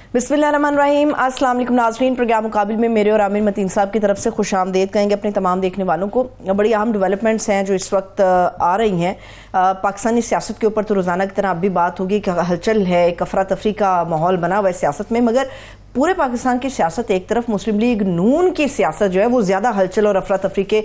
बिस्मिल्लाहिर्रहमानिर्रहीम। अस्सलाम वालेकुम नाज़रीन, प्रोग्राम मुकाबिल में मेरे और आमिर मतीन साहब की तरफ से खुश आमदेद कहेंगे अपने तमाम देखने वालों को। बड़ी अहम डेवलपमेंट्स हैं जो इस वक्त आ रही हैं। पाकिस्तानी सियासत के ऊपर तो रोज़ाना की तरह अब भी बात होगी कि हलचल है, एक अफरा तफरी का माहौल बना हुआ है सियासत में, मगर पूरे पाकिस्तान की सियासत एक तरफ, मुस्लिम लीग नून की सियासत जो है वो ज़्यादा हलचल और अफरा तफरी के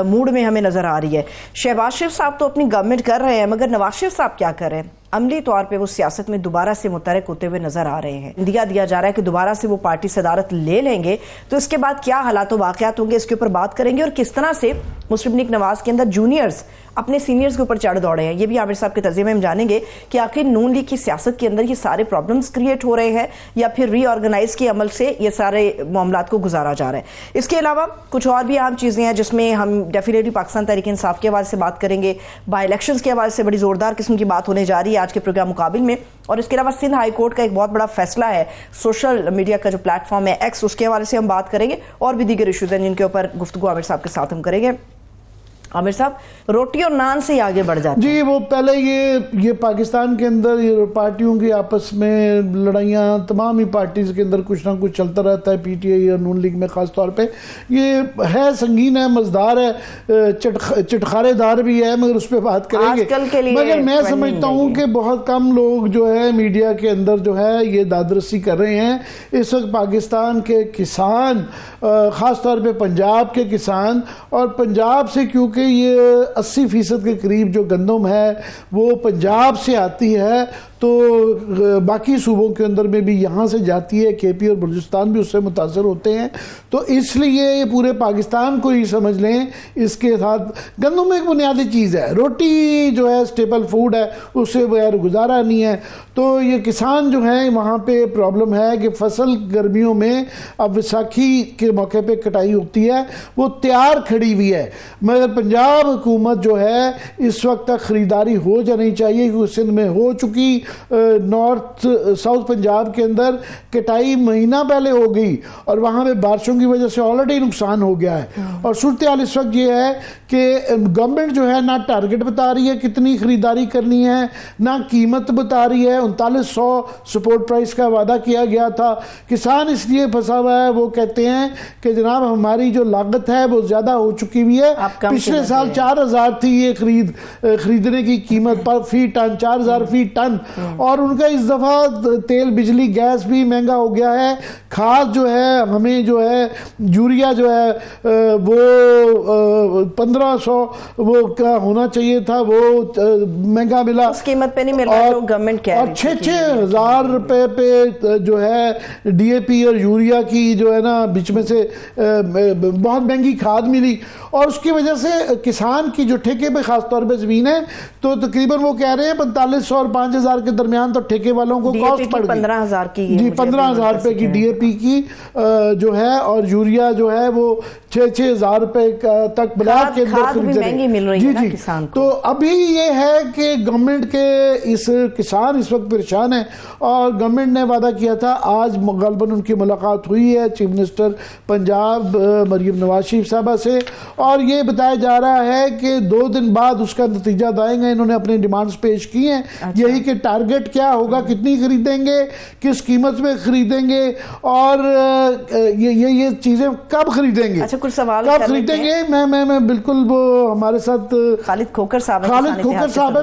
मूड में हमें नज़र आ रही है। शहबाज शरीफ साहब तो अपनी गवर्नमेंट कर रहे हैं, मगर नवाज शरीफ साहब क्या कर रहे हैं? अमली तौर पे वो सियासत में दोबारा से मुतहरिक होते हुए नजर आ रहे हैं। इंदिया दिया जा रहा है कि दोबारा से वो पार्टी सदारत ले लेंगे, तो इसके बाद क्या हालात वाक़यात होंगे, इसके ऊपर बात करेंगे। और किस तरह से मुस्लिम लीग नवाज के अंदर जूनियर्स अपने सीनियर्स के ऊपर चढ़ दौड़े हैं, ये भी आमिर साहब के तर्जुमे में हम जानेंगे कि आखिर नून लीग की सियासत के अंदर ये सारे प्रॉब्लम्स क्रिएट हो रहे हैं या फिर रीऑर्गेनाइज के अमल से ये सारे मामलात को गुजारा जा रहा है। इसके अलावा कुछ और भी अहम चीज़ें हैं जिसमें हम डेफिनेटली पाकिस्तान तहरीक इंसाफ के हवाले से बात करेंगे, बाई इलेक्शंस के हवाले से बड़ी ज़ोरदार किस्म की बात होने जा रही है आज के प्रोग्राम मुकाबिल में। और इसके अलावा सिंध हाई कोर्ट का एक बहुत बड़ा फैसला है, सोशल मीडिया का जो प्लेटफॉर्म है एक्स, उसके हवाले से हम बात करेंगे। और भी दीगर इशूज़ हैं जिनके ऊपर गुफ्तगू आमिर साहब के साथ हम करेंगे। आमिर साहब, रोटी और नान से ही आगे बढ़ जाते हैं। जी, वो पहले ये पाकिस्तान के अंदर ये पार्टियों की आपस में लड़ाइयाँ, तमाम ही पार्टीज के अंदर कुछ ना कुछ चलता रहता है। पीटीआई और नून लीग में खास तौर पे ये है, संगीन है, मज़ेदार है, चटखारेदार भी है, मगर उस पर बात करेंगे। मगर मैं समझता हूँ कि बहुत कम लोग जो है मीडिया के अंदर जो है ये दादरसी कर रहे हैं। इस वक्त पाकिस्तान के किसान, ख़ास तौर पे पंजाब के किसान, और पंजाब से क्योंकि ये 80% के करीब जो गंदम है वो पंजाब से आती है, तो बाकी सूबों के अंदर में भी यहाँ से जाती है, केपी और बलूचिस्तान भी उससे मुतासर होते हैं। तो इसलिए ये पूरे पाकिस्तान को ही समझ लें। इसके साथ गंदम एक बुनियादी चीज़ है, रोटी जो है स्टेपल फूड है, उससे बगैर गुजारा नहीं है। तो ये किसान जो है, वहाँ पे प्रॉब्लम है कि फसल गर्मियों में अब वैसाखी के मौके पे कटाई होती है, वो तैयार खड़ी हुई है, मगर पंजाब हुकूमत जो है इस वक्त तक ख़रीदारी हो जानी चाहिए, क्योंकि सिंध में हो चुकी, नॉर्थ साउथ पंजाब के अंदर कटाई महीना पहले हो गई और वहाँ पे बारिशों की वजह से ऑलरेडी नुकसान हो गया है। और सूरत हाल इस वक्त ये है कि गवर्नमेंट जो है ना टारगेट बता रही है कितनी खरीदारी करनी है, ना कीमत बता रही है। 3900 सपोर्ट प्राइस का वादा किया गया था। किसान इसलिए फंसा हुआ है, वो कहते हैं कि जनाब हमारी जो लागत है वो ज़्यादा हो चुकी हुई है। पिछले साल 4000 थी ये खरीदने की कीमत पर फी टन, 4000 फी टन, और उनका इस दफ़ा तेल, बिजली, गैस भी महंगा हो गया है। खाद जो है, हमें जो है यूरिया जो है वो 1500 वो क्या होना चाहिए था, वो महंगा मिला, उस कीमत पे नहीं मिल रहा जो गवर्नमेंट कह रही थी। 6,000 रुपए पे जो है डीएपी और यूरिया की जो है ना बीच में से बहुत महंगी खाद मिली, और उसकी वजह से किसान की जो ठेके पे खास तौर पे ज़मीन है, तो तकरीबन वो कह रहे हैं 4500 और 5000 के दरमियान तो ठेके वालों को कॉस्ट पड़ गई। 15,000 की, जी 15,000 रुपए की डीएपी की जो है, और यूरिया जो है वो 6,000 रुपए तक ब्लैक के अंदर महंगी मिल रही है किसान को। तो अभी ये है कि गवर्नमेंट के इस किसान इस वक्त परेशान है, और गवर्नमेंट ने वादा किया था, आज गलबन उनकी मुलाकात हुई है चीफ मिनिस्टर पंजाब मरियम नवाज शरीफ साहबा से, और ये बताया जा रहा है कि 2 दिन बाद उसका नतीजा आएगा। इन्होंने अपनी डिमांड्स पेश की हैं, यही कि टारगेट क्या होगा, कितनी खरीदेंगे, किस कीमत में खरीदेंगे, और ये चीजें कब खरीदेंगे। अच्छा, कुछ सवाल कब खरीदेंगे? मैं बिल्कुल, वो हमारे साथ खालिद खोकर साहब है।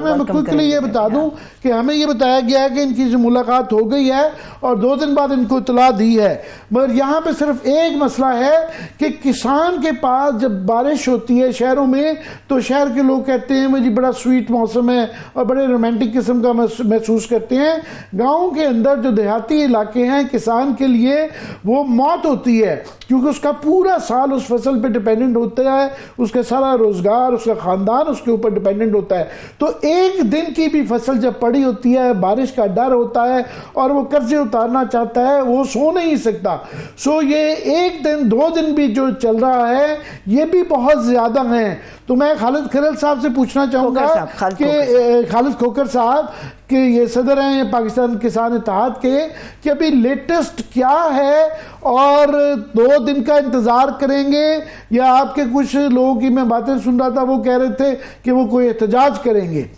मैं क्विकली ये बता दूं कि हमें ये बताया गया है कि इनकी जो मुलाकात हो गई है और 2 दिन बाद इनको इतला दी है, मगर यहाँ पे सिर्फ एक मसला है कि किसान के पास जब बारिश होती है शहरों में, तो शहर के लोग कहते हैं मुझे बड़ा स्वीट मौसम है और बड़े रोमांटिक किस्म का महसूस करते हैं। गाँव के अंदर जो देहाती इलाके हैं, किसान के लिए वो मौत होती है, क्योंकि उसका पूरा साल उस फसल पे डिपेंडेंट होता है, उसका सारा रोजगार, उसका खानदान उसके ऊपर डिपेंडेंट होता है। तो एक दिन की भी फसल जब पड़ी होती है, बारिश का डर होता है और वो कर्जे उतारना चाहता है, वो सो नहीं सकता। सो ये 1 दिन 2 दिन भी जो चल रहा है ये भी बहुत ज्यादा है। तो मैं खालिद खरल साहब से पूछना चाहूंगा कि खालिद खोकर साहब कि ये सदर हैं पाकिस्तान किसान इत्तेहाद के, कि अभी लेटेस्ट क्या है, और 2 दिन का इंतजार करेंगे, या आपके कुछ लोगों की मैं बातें सुन रहा था वो कह रहे थे कि वो कोई एहतजाज करेंगे।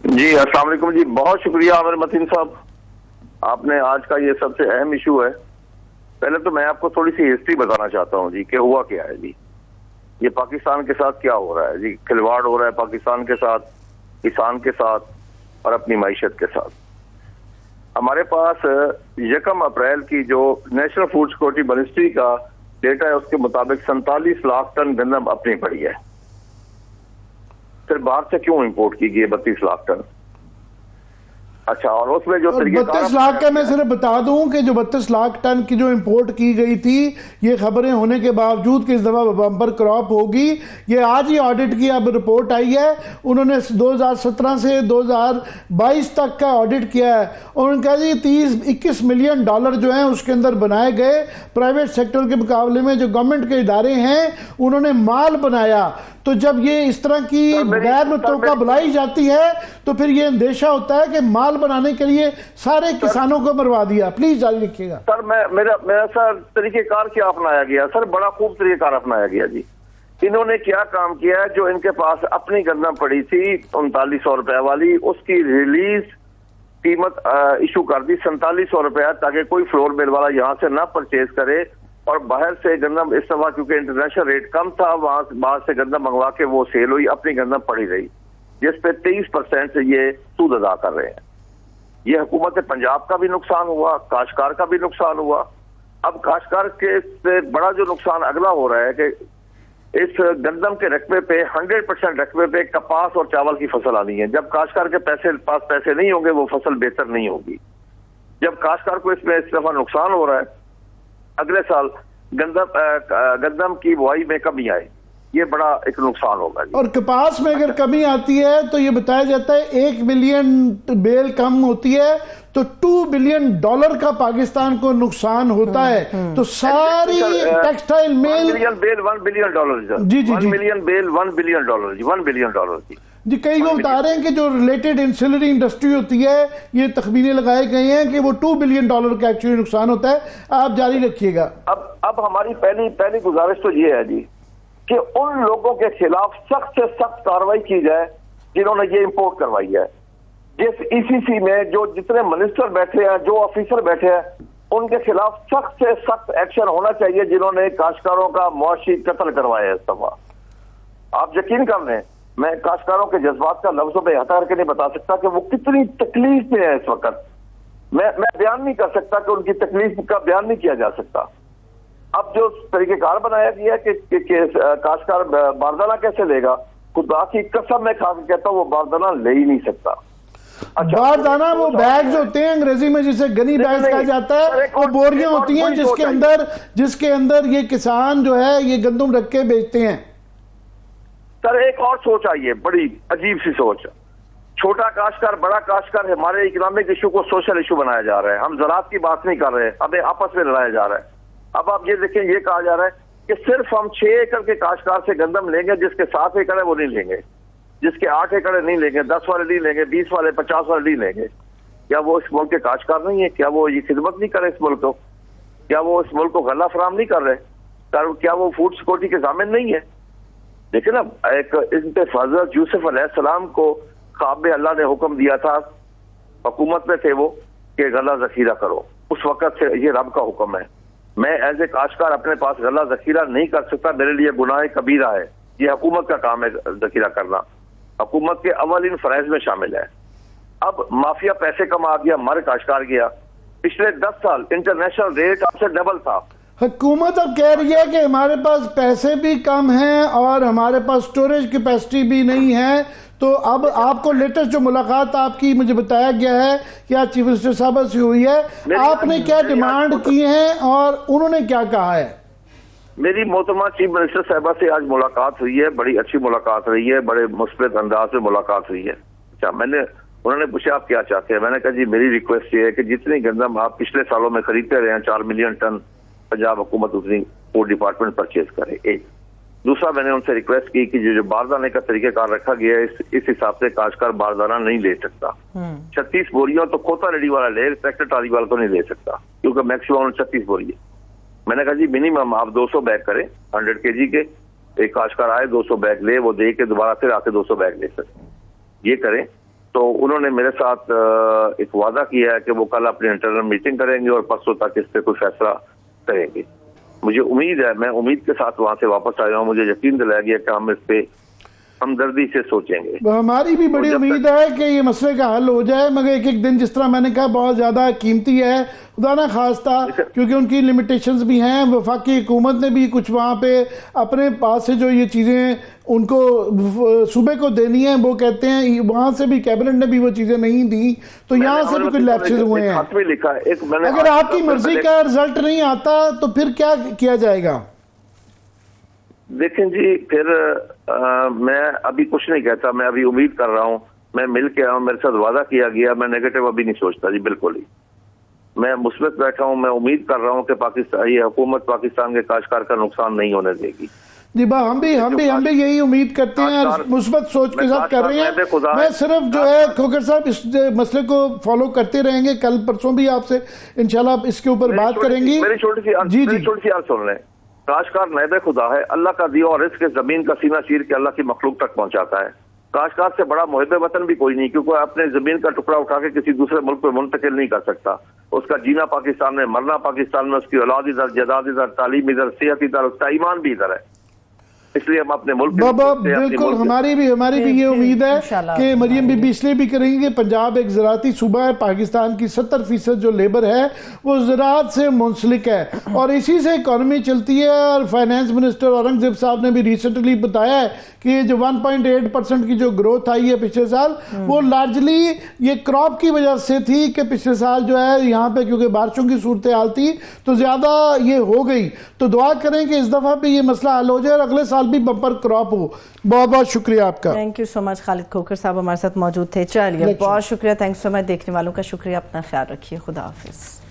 जी अस्सलाम वालेकुम जी, बहुत शुक्रिया आमिर मतीन साहब। آپ نے آج کا یہ سب سے اہم ایشو ہے. پہلے تو میں آپ کو تھوڑی سی ہسٹری بتانا چاہتا ہوں جی کہ ہوا کیا ہے جی. یہ پاکستان کے ساتھ کیا ہو رہا ہے جی. کھلواڑ ہو رہا ہے پاکستان کے ساتھ, کسان کے ساتھ اور اپنی معیشت کے ساتھ. ہمارے پاس 1 اپریل کی جو نیشنل فوڈ سیکورٹی منسٹری کا ڈیٹا ہے اس کے مطابق 47 لاکھ ٹن گندم اپنی پڑی ہے. پھر باہر سے کیوں امپورٹ کی گئی 32 لاکھ ٹن؟ اچھا, اور اس میں جو 32 لاکھ کا میں صرف بتا دوں کہ جو 32 لاکھ ٹن کی جو امپورٹ کی گئی تھی, یہ خبریں ہونے کے باوجود کہ اس دفعہ بمپر کراپ ہوگی, یہ آج ہی آڈٹ کی اب رپورٹ آئی ہے. انہوں نے 2017 سے 2022 تک کا آڈٹ کیا ہے. اور انہوں نے کہا جی 21 ملین ڈالر جو ہیں اس کے اندر بنائے گئے. پرائیویٹ سیکٹر کے مقابلے میں جو گورنمنٹ کے ادارے ہیں انہوں نے مال بنایا. تو جب یہ اس طرح کی غیر متوقع بلائی جاتی ہے تو پھر یہ اندیشہ ہوتا ہے کہ مال بنانے کے لیے سارے کسانوں کو مروا دیا. پلیز جاری رکھیے گا سر. میرا سر طریقہ کار کیا اپنایا گیا سر؟ بڑا خوب طریقہ کار اپنایا گیا جی. انہوں نے کیا کام کیا ہے, جو ان کے پاس اپنی گندم پڑی تھی 3900 روپے والی, اس کی ریلیز قیمت ایشو کر دی 4700 روپے, تاکہ کوئی فلور مل والا یہاں سے نہ پرچیز کرے. اور باہر سے گندم اس دفعہ کیونکہ انٹرنیشنل ریٹ کم تھا, وہاں باہر سے گندم منگوا کے وہ سیل ہوئی, اپنی گندم پڑی رہی, جس پہ 23% سے یہ سود ادا کر رہے ہیں. یہ حکومت پنجاب کا بھی نقصان ہوا, کاشتکار کا بھی نقصان ہوا. اب کاشتکار کے سے بڑا جو نقصان اگلا ہو رہا ہے کہ اس گندم کے رقبے پہ 100% رقبے پہ کپاس اور چاول کی فصل آنی ہے. جب کاشتکار کے پاس پیسے نہیں ہوں گے وہ فصل بہتر نہیں ہوگی. جب کاشتکار کو اس میں اس دفعہ نقصان ہو رہا ہے, اگلے سال گندم کی بوائی میں کمی آئے, یہ بڑا ایک نقصان ہوگا جی. اور کپاس میں اگر کمی آتی ہے تو یہ بتایا جاتا ہے 1 ملین بیل کم ہوتی ہے تو $2 بلین کا پاکستان کو نقصان ہوتا ہے. تو ساری ٹیکسٹائل میل $1 بلین جی جی 1 ملین بیل $1 بلین جی. کئی لوگ بتا رہے ہیں کہ جو ریلیٹڈ انسلری انڈسٹری ہوتی ہے, یہ تخمینے لگائے گئے ہیں کہ وہ $2 بلین کا ایکچولی نقصان ہوتا ہے. آپ جاری رکھیے گا. اب ہماری پہلی گزارش تو یہ ہے جی کہ ان لوگوں کے خلاف سخت سے سخت کارروائی کی جائے جنہوں نے یہ امپورٹ کروائی ہے. جس ECC میں جو جتنے منسٹر بیٹھے ہیں, جو آفیسر بیٹھے ہیں, ان کے خلاف سخت سے سخت ایکشن ہونا چاہیے جنہوں نے کاشتکاروں کا معاشی قتل کروایا ہے اس دفعہ. آپ یقین کر لیں, میں کاشتکاروں کے جذبات کا لفظوں میں احاطہ کر کے نہیں بتا سکتا کہ وہ کتنی تکلیف میں ہے اس وقت. میں بیان نہیں کر سکتا کہ ان کی تکلیف کا بیان نہیں کیا جا سکتا. اب جو طریقہ کار بنایا گیا ہے کہ کاشتکار باردانہ کیسے لے گا, خدا کی قسم میں کھا کے کہتا ہوں وہ باردانہ لے ہی نہیں سکتا. باردانہ وہ بیگز ہوتے ہیں انگریزی میں جسے گنی بیگز کہا جاتا ہے, وہ بوریاں ہوتی ہیں جس کے اندر یہ کسان جو ہے یہ گندم رکھ کے بیچتے ہیں. سر ایک اور سوچ آئیے, بڑی عجیب سی سوچ. چھوٹا کاشتکار, بڑا کاشتکار, ہمارے اکنامک ایشو کو سوشل ایشو بنایا جا رہا ہے. ہم زراعت کی بات نہیں کر رہے, اب آپس میں لڑایا جا رہا ہے. اب آپ یہ دیکھیں, یہ کہا جا رہا ہے کہ صرف ہم 6 ایکڑ کے کاشتکار سے گندم لیں گے, جس کے 7 ایکڑ ہے وہ نہیں لیں گے, جس کے 8 ایکڑ نہیں لیں گے, 10 والے نہیں لیں گے, 20 والے 50 والے نہیں لیں گے. کیا وہ اس ملک کے کاشتکار نہیں ہے؟ کیا وہ یہ خدمت نہیں کر رہے اس ملک کو؟ کیا وہ اس ملک کو غلہ فراہم نہیں کر رہے؟ کیا وہ فوڈ سیکورٹی کے ضامن نہیں ہے؟ دیکھیں نا, ایک حضرت یوسف علیہ السلام کو خواب میں اللہ نے حکم دیا تھا, حکومت میں تھے وہ, کہ غلہ ذخیرہ کرو. اس وقت سے یہ رب کا حکم ہے. میں ایز اے کاشتکار اپنے پاس غلہ ذخیرہ نہیں کر سکتا, میرے لیے گناہ کبیرہ ہے. یہ حکومت کا کام ہے ذخیرہ کرنا, حکومت کے اولین فرائض میں شامل ہے. اب مافیا پیسے کما گیا, مر کاشتکار گیا. پچھلے 10 سال انٹرنیشنل ریٹ اب سے ڈبل تھا. حکومت اب کہہ رہی ہے کہ ہمارے پاس پیسے بھی کم ہیں اور ہمارے پاس سٹوریج کیپیسٹی بھی نہیں ہے. تو اب آپ کو لیٹسٹ جو ملاقات آپ کی مجھے بتایا گیا ہے کیا چیف منسٹر صاحبہ سے ہوئی ہے, آپ نے کیا ڈیمانڈ کی ہیں اور انہوں نے کیا کہا ہے؟ میری محترمہ چیف منسٹر صاحبہ سے آج ملاقات ہوئی ہے, بڑی اچھی ملاقات رہی ہے, بڑے مثبت انداز میں ملاقات ہوئی ہے. اچھا, انہوں نے پوچھا آپ کیا چاہتے ہیں. میں نے کہا جی میری ریکویسٹ یہ ہے کہ جتنی گندم آپ پچھلے سالوں میں خریدتے رہے ہیں 4 ملین ٹن, پنجاب حکومت اتنی فوڈ ڈپارٹمنٹ پرچیز کرے. ایک دوسرا, میں نے ان سے ریکویسٹ کی کہ جو باردانے کا طریقہ کار رکھا گیا ہے اس حساب سے کاشتکار باردانہ نہیں لے سکتا. 36 بوریاں تو کھوتا ریڈی والا لے, ٹریکٹر ٹرالی والا تو نہیں لے سکتا, کیونکہ میکسیمم 36 بوری ہے. میں نے کہا جی منیمم آپ 200 بیگ کریں 100 kg کے. ایک کاشتکار آئے 200 بیگ لے, وہ دے کے دوبارہ پھر آ کے 200 بیگ لے سکتے, یہ کریں. तो उन्होंने मेरे साथ एक वादा किया है कि वो कल अपनी इंटरनल मीटिंग करेंगे और परसों तक इस पे कोई फैसला करेंगे। मुझे उम्मीद है, मैं उम्मीद के साथ वहां से वापस आया हूँ, मुझे यकीन दिलाया गया कि हम इस पे हमदर्दी से सोचेंगे। हमारी भी बड़ी उम्मीद है कि ये मसले का हल हो जाए, मगर एक एक दिन जिस तरह मैंने कहा बहुत ज़्यादा कीमती है, खुदा ना खास्ता, क्योंकि उनकी लिमिटेशंस भी हैं। वफाकी हुकूमत ने भी कुछ वहाँ पे अपने पास से जो ये चीज़ें उनको सूबे को देनी है, वो कहते हैं वहाँ से भी कैबिनेट ने भी वो चीज़ें नहीं दी, तो यहाँ से भी कुछ लैप्सेस हुए हैं। अगर आपकी मर्जी का रिजल्ट नहीं आता तो फिर क्या किया जाएगा? देखें जी, फिर मैं अभी कुछ नहीं कहता, मैं अभी उम्मीद कर रहा हूँ। मैं मिल के आया हूँ, मेरे साथ वादा किया गया, मैं नेगेटिव अभी नहीं सोचता जी, बिल्कुल ही। मैं मुस्बत बैठा हूँ, मैं उम्मीद कर रहा हूँ कि पाकिस्तान, ये हुकूमत पाकिस्तान के काश्तकार का नुकसान नहीं होने देगी। जी बा, हम भी यही उम्मीद करते हैं और मुस्बत सोच के साथ कर रहे हैं। मैं सिर्फ जो है खोखर साहब इस मसले को फॉलो करते रहेंगे, कल परसों भी आपसे इंशाल्लाह इसके ऊपर बात करेंगे। मेरी छोटी सी याद सुन लें। काश्तकार नैब खुदा है, अल्लाह का दिया और रिज़्क़ जमीन का सीना चीर के अल्लाह की मखलूक तक पहुंचाता है। काश्तकार से बड़ा मुहिब वतन भी कोई नहीं, क्योंकि अपने जमीन का टुकड़ा उठा के किसी दूसरे मुल्क पे मुंतकिल नहीं कर सकता। उसका जीना पाकिस्तान में, मरना पाकिस्तान में, उसकी औलाद इधर, जायदाद इधर, तालीम इधर, सेहत इधर, उसका ईमान भी इधर है। इसलिए हम अपने मुल्क बिल्कुल हमारी भी ये उम्मीद है कि मरियम बीबी इसलिए भी करेंगे। पंजाब एक ज़राती सूबा है, पाकिस्तान की 70% जो लेबर है वो ज़रात से मुंसलिक है और इसी से इकॉनमी चलती है। और फाइनेंस मिनिस्टर औरंगजेब साहब ने भी रिसेंटली बताया है कि जो 1.8% की जो ग्रोथ आई है पिछले साल, वो लार्जली ये क्रॉप की वजह से थी कि पिछले साल जो है यहाँ पे क्योंकि बारिशों की सूरत हाल थी तो ज़्यादा ये हो गई। तो दुआ करें कि इस दफ़ा भी ये मसला हल हो जाए और अगले साल भी बम्पर क्रॉप हो। बहुत बहुत शुक्रिया आपका। Thank you so much. Khalid Khokhar साहब हमारे साथ मौजूद थे। चलिए बहुत शुक्रिया। Thanks so much. देखने वालों का शुक्रिया। अपना ख्याल रखिए। खुदा हाफिज।